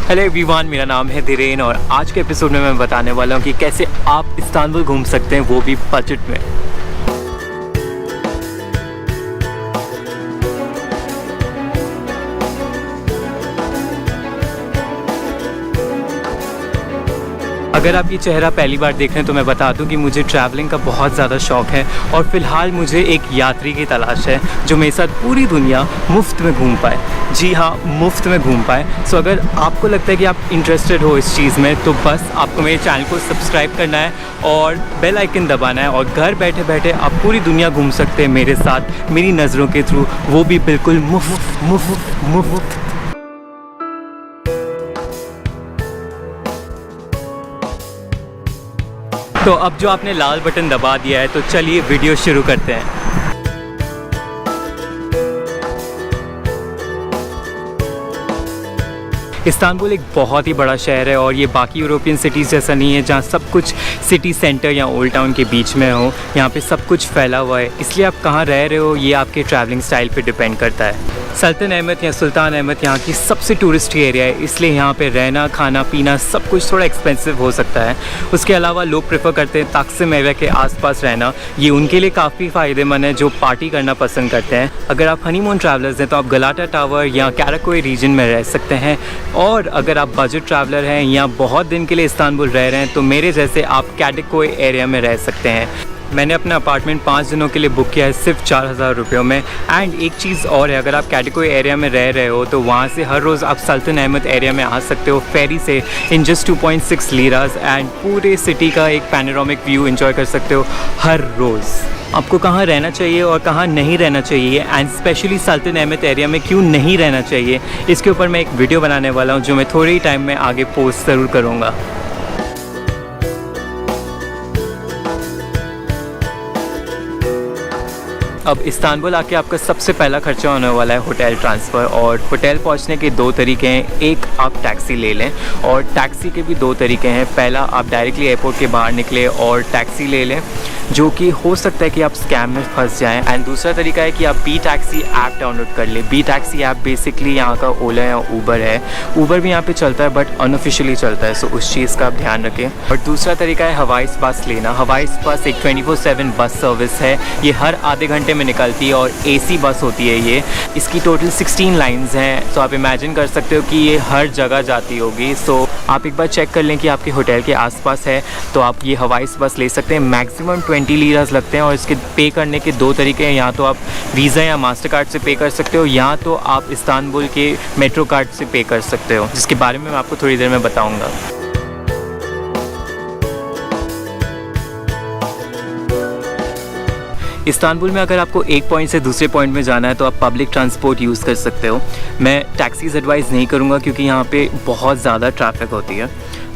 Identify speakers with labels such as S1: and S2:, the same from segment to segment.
S1: Hello everyone, मेरा नाम है धीरेन और आज के एपिसोड में मैं बताने वाला हूँ कि कैसे आप इस्तांबुल घूम सकते हैं, वो भी बजट में। अगर आप ये चेहरा पहली बार देख रहे हैं तो मैं बता दूं कि मुझे ट्रैवलिंग का बहुत ज़्यादा शौक़ है और फ़िलहाल मुझे एक यात्री की तलाश है जो मेरे साथ पूरी दुनिया मुफ्त में घूम पाए। जी हाँ, मुफ्त में घूम पाए। सो अगर आपको लगता है कि आप इंटरेस्टेड हो इस चीज़ में तो बस आपको मेरे चैनल को सब्सक्राइब करना है और बेल आइकन दबाना है और घर बैठे बैठे आप पूरी दुनिया घूम सकते हैं मेरे साथ, मेरी नज़रों के थ्रू, वो भी बिल्कुल मुफ्त मुफ्त मुफ्त। तो अब जो आपने लाल बटन दबा दिया है तो चलिए वीडियो शुरू करते हैं। इस्तांबुल एक बहुत ही बड़ा शहर है और ये बाकी यूरोपियन सिटीज़ जैसा नहीं है जहाँ सब कुछ सिटी सेंटर या ओल्ड टाउन के बीच में हो। यहाँ पे सब कुछ फैला हुआ है, इसलिए आप कहाँ रह रहे हो ये आपके ट्रैवलिंग स्टाइल पे डिपेंड करता है। सल्तन अहमद या सुल्तान अहमद यहाँ की सबसे टूरिस्ट एरिया है, इसलिए यहाँ पे रहना, खाना पीना सब कुछ थोड़ा एक्सपेंसिव हो सकता है। उसके अलावा लोग प्रेफर करते हैं ताकसिम एरिया के आसपास रहना, ये उनके लिए काफ़ी फ़ायदेमंद है जो पार्टी करना पसंद करते हैं। अगर आप हनीमून ट्रैवलर्स हैं तो आप गलाटा टावर या कैराकोई रीजन में रह सकते हैं, और अगर आप बजट ट्रैवलर हैं या बहुत दिन के लिए इस्तांबुल रह रहे हैं तो मेरे जैसे आप कैडिकोई एरिया में रह सकते हैं। मैंने अपना अपार्टमेंट 5 दिनों के लिए बुक किया है सिर्फ 4000 रुपयों में। एंड एक चीज़ और है, अगर आप कैडिकोई एरिया में रह रहे हो तो वहाँ से हर रोज़ आप सल्तन अहमद एरिया में आ सकते हो फेरी से इन जस्ट 2.6 लीरास, एंड पूरे सिटी का एक पैनोरामिक व्यू एंजॉय कर सकते हो हर रोज़। आपको कहाँ रहना चाहिए और कहाँ नहीं रहना चाहिए, एंड स्पेशली सल्तन अहमद एरिया में क्यों नहीं रहना चाहिए, इसके ऊपर मैं एक वीडियो बनाने वाला हूँ जो मैं थोड़े ही टाइम में आगे पोस्ट ज़रूर करूँगा। अब इस्तांबुल आके आपका सबसे पहला खर्चा होने वाला है होटल ट्रांसफ़र, और होटल पहुंचने के 2 तरीके हैं। एक, आप टैक्सी ले लें, और टैक्सी के भी 2 तरीके हैं। पहला, आप डायरेक्टली एयरपोर्ट के बाहर निकले और टैक्सी ले लें, जो कि हो सकता है कि आप स्कैम में फंस जाएं। एंड दूसरा तरीका है कि आप बी टैक्सी ऐप डाउनलोड कर लें। बी टैक्सी ऐप बेसिकली यहाँ का ओला या ऊबर है। ऊबर भी यहाँ पे चलता है बट अनऑफिशियली चलता है, सो उस चीज़ का आप ध्यान रखें। और दूसरा तरीका है हवाई बस लेना। हवाई बस एक 24/7 बस सर्विस है, ये हर आधे घंटे में निकलती है और एसी बस होती है ये। इसकी टोटल 16 लाइन्स हैं, तो आप इमेजिन कर सकते हो कि ये हर जगह जाती होगी। सो आप एक बार चेक कर लें कि आपके होटल के आसपास है तो आप ये हवाई बस ले सकते हैं। मैक्सिमम 20 लीरास लगते हैं, और इसके पे करने के 2 तरीके हैं। या तो आप वीज़ा या मास्टर कार्ड से पे कर सकते हो, या तो आप इस्तांबुल के मेट्रो कार्ड से पे कर सकते हो, जिसके बारे में मैं आपको थोड़ी देर में बताऊँगा। इस्तांबुल में अगर आपको एक पॉइंट से दूसरे पॉइंट में जाना है तो आप पब्लिक ट्रांसपोर्ट यूज़ कर सकते हो। मैं टैक्सीज़ एडवाइस नहीं करूँगा क्योंकि यहाँ पे बहुत ज़्यादा ट्रैफिक होती है।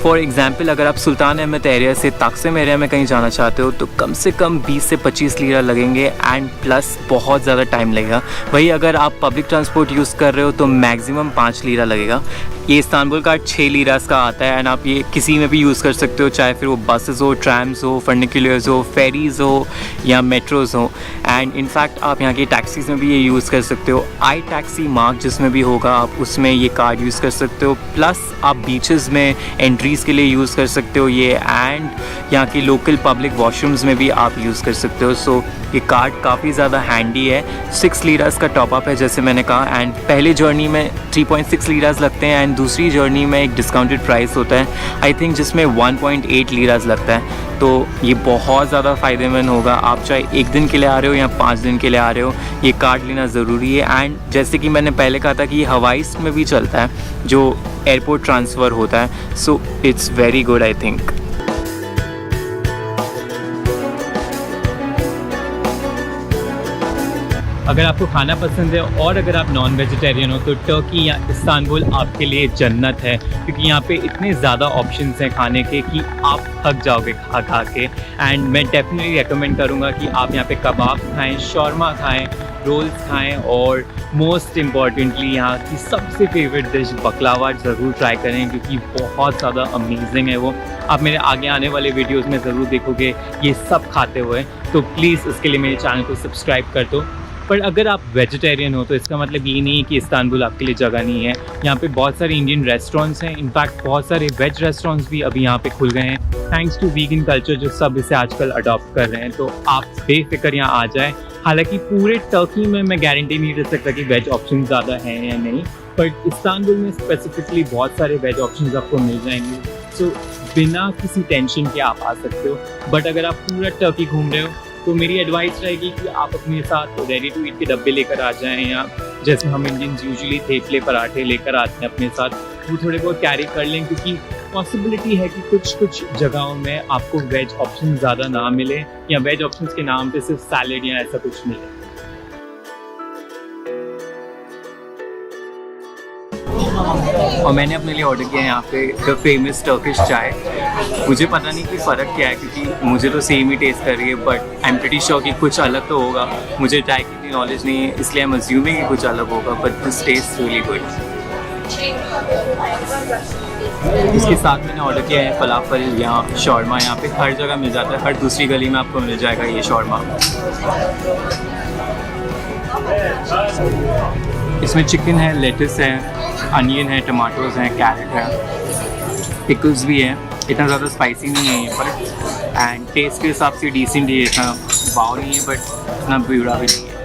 S1: फॉर एग्ज़ाम्पल, अगर आप सुल्तान अहमद एरिया से ताकसिम एरिया में कहीं जाना चाहते हो तो कम से कम 20 से 25 लीरा लगेंगे, एंड प्लस बहुत ज़्यादा टाइम लगेगा। वही अगर आप पब्लिक ट्रांसपोर्ट यूज़ कर रहे हो तो मैक्सिमम 5 लीरा लगेगा। ये इस्तांबुल कार्ड 6 लीरास का आता है, एंड आप ये किसी में भी यूज़ कर सकते हो, चाहे फिर वो बसेस हो, ट्रैम्स हो, फर्निकुलर्स हो, फेरीज़ हो या मेट्रोज़ हो। एंड इनफैक्ट आप यहाँ की टैक्सीज़ में भी ये यूज़ कर सकते हो। आई टैक्सी मार्क जिसमें भी होगा आप उसमें ये कार्ड यूज़ कर सकते हो। प्लस आप बीचेस में एंट्रीज़ के लिए यूज़ कर सकते हो ये, एंड यहाँ की लोकल पब्लिक वॉशरूम्स में भी आप यूज़ कर सकते हो। सो ये कार्ड काफ़ी ज़्यादा हैंडी है। 6 लीरास का टॉपअप है जैसे मैंने कहा, एंड पहले जर्नी में 3.6 लीरास लगते हैं, एंड दूसरी जर्नी में एक डिस्काउंटेड प्राइस होता है आई थिंक जिसमें 1.8 लीरास लगता है। तो ये बहुत ज़्यादा फ़ायदेमंद होगा, आप चाहे 1 दिन के लिए आ रहे हो या 5 दिन के लिए आ रहे हो, ये कार्ड लेना ज़रूरी है। एंड जैसे कि मैंने पहले कहा था कि ये हवाई में भी चलता है जो एयरपोर्ट ट्रांसफ़र होता है, so it's very good I think. अगर आपको खाना पसंद है और अगर आप नॉन वेजिटेरियन हो तो टर्की या इस्तांबुल आपके लिए जन्नत है, क्योंकि यहाँ पे इतने ज़्यादा ऑप्शंस हैं खाने के कि आप थक जाओगे खा खा के। एंड मैं डेफिनेटली रेकमेंड करूँगा कि आप यहाँ पे कबाब खाएं, शौरमा खाएं, रोल्स खाएं, और मोस्ट इम्पॉर्टेंटली यहाँ की सबसे फेवरेट डिश बकलावा ज़रूर ट्राई करें क्योंकि बहुत ज़्यादा अमेजिंग है वो। आप मेरे आगे आने वाले वीडियोस में ज़रूर देखोगे ये सब खाते हुए, तो प्लीज़ उसके लिए मेरे चैनल को सब्सक्राइब कर दो। पर अगर आप वेजिटेरियन हो तो इसका मतलब ये नहीं है कि इस्तांबुल आपके लिए जगह नहीं है। यहाँ पे बहुत सारे इंडियन रेस्टोरेंट्स हैं, इनफैक्ट बहुत सारे वेज रेस्टोरेंट्स भी अभी यहाँ पे खुल गए हैं थैंक्स टू वीगन कल्चर, जो सब इसे आजकल अडॉप्ट कर रहे हैं। तो आप बेफिक्र यहाँ आ जाएँ। हालांकि पूरे टर्की में मैं गारंटी नहीं दे सकता कि वेज ऑप्शन ज़्यादा हैं या नहीं, पर इस्तांबुल में स्पेसिफिकली बहुत सारे वेज ऑप्शंस आपको मिल जाएंगे। सो बिना किसी टेंशन के आप आ सकते हो। बट अगर आप पूरा टर्की घूम रहे हो तो मेरी एडवाइस रहेगी कि आप अपने साथ रेडी टू ईट के डब्बे लेकर आ जाएं, या जैसे हम इंडियंस यूजुअली थेपले पराठे लेकर आते हैं अपने साथ, वो थोड़े बहुत कैरी कर लें, क्योंकि पॉसिबिलिटी है कि कुछ जगहों में आपको वेज ऑप्शन ज़्यादा ना मिले, या वेज ऑप्शंस के नाम पे सिर्फ सैलेड या ऐसा कुछ मिले। और मैंने अपने लिए ऑर्डर किया है यहाँ पे द फेमस टर्किश चाय। मुझे पता नहीं कि फ़र्क क्या है, क्योंकि मुझे तो सेम ही टेस्ट कर रही है, but I am pretty sure कि कुछ अलग तो होगा। मुझे चाय की इतनी नॉलेज नहीं है, इसलिए आई एम अज्यूमिंग कि कुछ अलग होगा, but this test really good. इसके साथ मैंने ऑर्डर किया है फलाफल या शॉर्मा। यहाँ पे हर जगह मिल जाता है, हर दूसरी गली में आपको मिल जाएगा ये शॉर्मा। इसमें चिकन है, लेटस है, अनियन है, टमाटोज हैं, कैरेट है, पिकल्स भी है। इतना ज़्यादा स्पाइसी नहीं है ये, पर एंड टेस्ट के हिसाब से डिसेंट है। इतना वाव नहीं है, बट इतना बुरा भी नहीं है।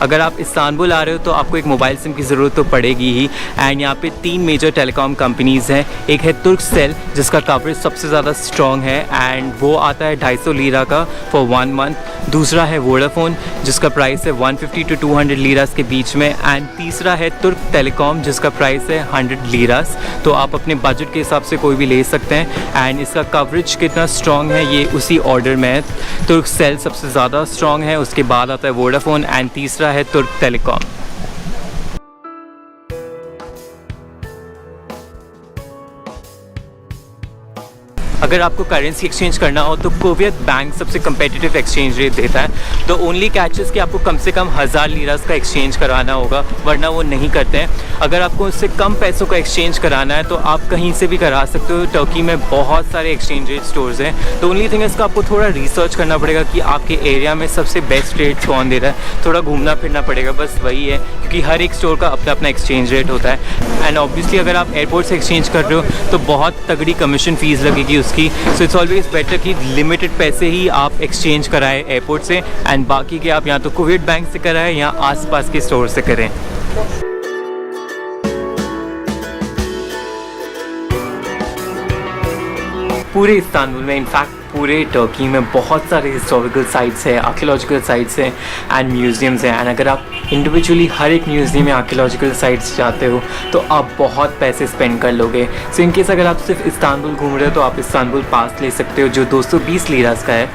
S1: अगर आप इस्तांबुल आ रहे हो तो आपको एक मोबाइल सिम की ज़रूरत तो पड़ेगी ही। एंड यहाँ पे 3 मेजर टेलीकॉम कंपनीज़ हैं। एक है तुर्कसेल, जिसका कवरेज सबसे ज़्यादा स्ट्रॉन्ग है एंड वो आता है 250 लीरा का फॉर 1 मंथ। दूसरा है वोडाफोन, जिसका प्राइस है 150 to 200 लीरास के बीच में। एंड तीसरा है तुर्क टेलीकॉम, जिसका प्राइस है 100 लीरास। तो आप अपने बजट के हिसाब से कोई भी ले सकते हैं। एंड इसका कवरेज कितना स्ट्रॉन्ग है ये उसी ऑर्डर में है। तुर्कसेल सबसे ज़्यादा स्ट्रॉन्ग है, उसके बाद आता है वोडाफोन एंड तीसरा है तुर्क टेलीकॉम। अगर आपको करेंसी एक्सचेंज करना हो तो कुवैत बैंक सबसे कम्पेटिटिव एक्सचेंज रेट देता है। द ओनली कैच इज़ कि आपको कम से कम 1000 लीरास का एक्सचेंज कराना होगा, वरना वो नहीं करते हैं। अगर आपको उससे कम पैसों का एक्सचेंज कराना है तो आप कहीं से भी करा सकते हो। टर्की में बहुत सारे एक्सचेंज रेट स्टोर्स हैं। तो ओनली थिंग इसका आपको थोड़ा रिसर्च करना पड़ेगा कि आपके एरिया में सबसे बेस्ट रेट्स कौन दे रहा है। थोड़ा घूमना फिरना पड़ेगा, बस वही है, क्योंकि हर एक स्टोर का अपना अपना एक्सचेंज रेट होता है। एंड ऑब्वियसली अगर आप एयरपोर्ट से एक्सचेंज कर रहे हो तो बहुत तगड़ी कमीशन फ़ीस लगेगी उसकी। सो इट्स ऑलवेज बेटर कि लिमिटेड पैसे ही आप एक्सचेंज कराएं एयरपोर्ट से, एंड बाकी के आप या तो कुवैत बैंक से कराएं या आसपास के स्टोर से करें। पूरे इस्तांबुल में, इनफैक्ट पूरे टर्की में बहुत सारे हिस्टोरिकल साइट्स हैं, आर्कियोलॉजिकल साइट्स हैं एंड म्यूज़ियम्स हैं। एंड अगर आप इंडिविजुअली हर एक म्यूज़ियम या आर्कियोलॉजिकल साइट्स जाते हो तो आप बहुत पैसे स्पेंड कर लोगे। सो इन केस अगर आप सिर्फ इस्तांबुल घूम रहे हो तो आप इस्तांबुल पास ले सकते हो, जो 220 लीरास का है।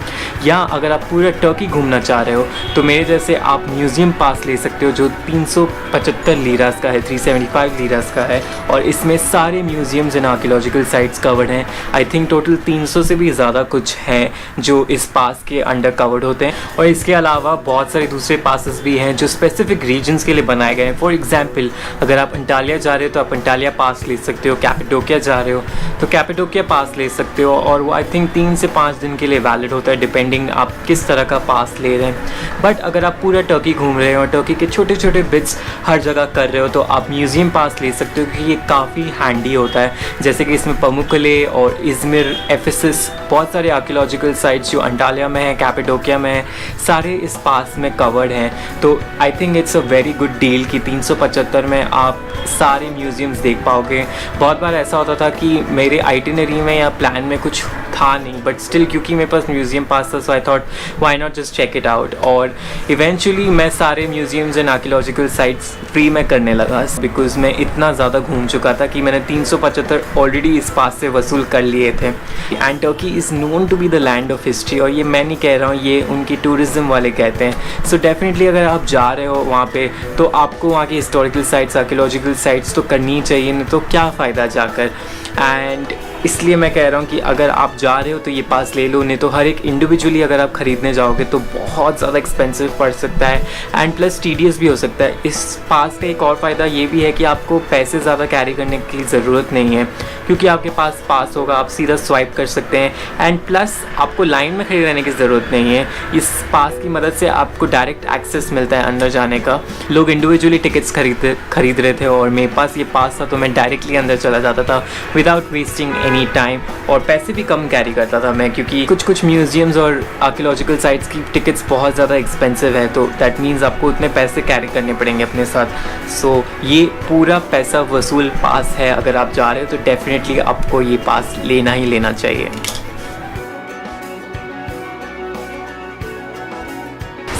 S1: या अगर आप पूरा टर्की घूमना चाह रहे हो तो मेरे जैसे आप म्यूज़ियम पास ले सकते हो, जो 375 लीरास का है, 375 लीरास का है। और इसमें सारे museums and archaeological sites covered हैं। आई थिंक टोटल 300 से भी ज़्यादा कुछ हैं जो इस पास के अंडर कवर्ड होते हैं। और इसके अलावा बहुत सारे दूसरे पासेस भी हैं जो स्पेसिफिक रीजन्स के लिए बनाए गए हैं। फॉर एग्जांपल अगर आप अंटालिया जा रहे हो तो आप अंटालिया पास ले सकते हो, कैपेडोकिया जा रहे हो तो कैपेडोकिया पास ले सकते हो। और वो आई थिंक 3 से 5 दिन के लिए वैलिड होता है, डिपेंडिंग आप किस तरह का पास ले रहे हैं। बट अगर आप पूरा टर्की घूम रहे हो और टर्की के छोटे छोटे बिट्स हर जगह कर रहे हो तो आप म्यूज़ियम पास ले सकते हो, क्योंकि ये काफ़ी हैंडी होता है। जैसे कि इसमें पमुकले और इज़मिर, एफेसस, बहुत सारे आर्कियोलॉजिकल साइट्स जो अंटालिया में है, कैपेडोकिया में है, सारे इस पास में कवर्ड हैं। तो I think it's a very good deal कि 375 में आप सारे म्यूज़ियम्स देख पाओगे। बहुत बार ऐसा होता था कि मेरे आइटिनरी में या प्लान में कुछ था नहीं, बट स्टिल क्योंकि मेरे पास म्यूज़ियम पास था, so I thought why not just check it out. और इवेंचुअली मैं सारे museums and archaeological sites free में करने लगा, बिकॉज मैं इतना ज़्यादा घूम चुका था कि मैंने 375 ऑलरेडी इस पास से वसूल कर लिए थे। And Turkey is known to be the land of history, और ये मैं नहीं कह रहा हूँ, ये उनकी टूरिज़्म वाले कहते हैं। सो डेफिनेटली अगर आप जा रहे हो वहाँ पे तो आपको वहाँ की हिस्टोरिकल साइट्स, आर्कियोलॉजिकल साइट्स तो करनी चाहिए, नहीं तो क्या फ़ायदा जाकर। एंड इसलिए मैं कह रहा हूँ कि अगर आप जा रहे हो तो ये पास ले लो, नहीं तो हर एक इंडिविजुअली अगर आप ख़रीदने जाओगे तो बहुत ज़्यादा एक्सपेंसिव पड़ सकता है एंड प्लस टीडियस भी हो सकता है। इस पास का एक और फ़ायदा ये भी है कि आपको पैसे ज़्यादा कैरी करने की ज़रूरत नहीं है, क्योंकि आपके पास होगा, आप सीधा स्वाइप कर सकते हैं एंड प्लस आपको लाइन में खड़े रहने की ज़रूरत नहीं है। इस पास की मदद से आपको डायरेक्ट एक्सेस मिलता है अंदर जाने का। लोग इंडिविजुअली टिकट्स खरीद रहे थे और मेरे पास ये पास था तो मैं डायरेक्टली अंदर चला जाता था विदाउट वेस्टिंग एनी टाइम, और पैसे भी कम कैरी करता था मैं, क्योंकि कुछ म्यूज़ियम्स और आर्कियोलॉजिकल साइट्स की टिकट्स बहुत ज़्यादा एक्सपेंसिव है, तो दैट मीन्स आपको उतने पैसे कैरी करने पड़ेंगे अपने साथ। सो ये पूरा पैसा वसूल पास है। अगर आप जा रहे हो तो डेफिनेटली आपको ये पास लेना ही लेना चाहिए।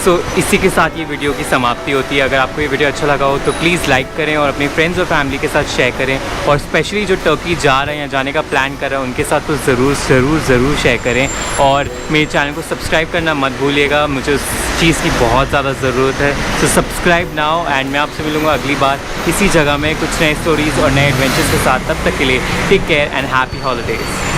S1: सो इसी के साथ ये वीडियो की समाप्ति होती है। अगर आपको ये वीडियो अच्छा लगा हो तो प्लीज़ लाइक करें और अपने फ्रेंड्स और फैमिली के साथ शेयर करें, और स्पेशली जो टर्की जा रहे हैं, जाने का प्लान कर रहे हैं, उनके साथ तो ज़रूर शेयर करें। और मेरे चैनल को सब्सक्राइब करना मत भूलिएगा, मुझे उस चीज़ की बहुत ज़्यादा ज़रूरत है। सो सब्सक्राइब नाउ एंड मैं आपसे मिलूँगा अगली बार इसी जगह में कुछ नए स्टोरीज़ और नए एडवेंचर्स के साथ। तब तक के लिए take care and happy holidays.